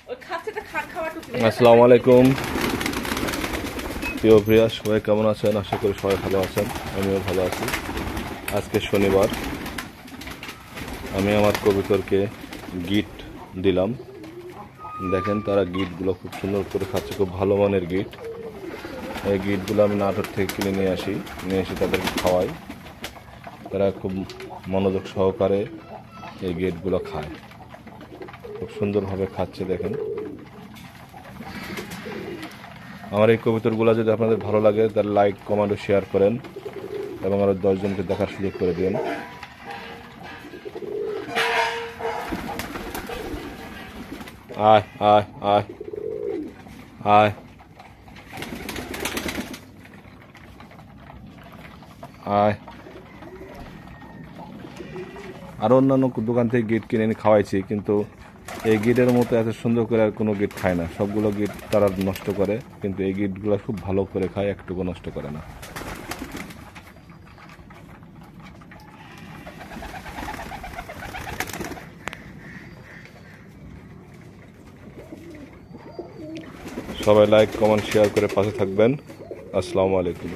আসসালামু আলাইকুম প্রিয় প্রিয়া, সবাই কেমন আছেন? আশা করি সবাই ভালো আছেন, আমিও ভালো আছি। আজকে শনিবার, আমি আমার কবুতরকে গিট দিলাম। দেখেন তারা গিটগুলো খুব সুন্দর করে খাচ্ছে, খুব ভালো মানের গিট। এই গিটগুলো আমি নাটোর থেকে কিনে নিয়ে এসে তাদেরকে খাওয়াই। তারা খুব মনোযোগ সহকারে এই গিটগুলো খায়, খুব সুন্দরভাবে খাচ্ছে। দেখেন আমার এই কবুতরগুলো যদি আপনাদের ভালো লাগে তাহলে লাইক, কমেন্ট ও শেয়ার করেন এবং আরও 10 জনকে দেখার সুযোগ করে দিন। আয় আয় আয় আয় আয়। আরও অন্যান্য দোকান থেকে গিট কিনে এনে খাওয়াইছি, কিন্তু এই গিটের মতো এত সুন্দর করে আর কোনো গিট খায় না। সবগুলো গিট তারা নষ্ট করে, কিন্তু এই গিটগুলো খুব ভালো করে খায়, একটুকু নষ্ট করে না। সবাই লাইক, কমেন্ট, শেয়ার করে পাশে থাকবেন। আসসালামু আলাইকুম।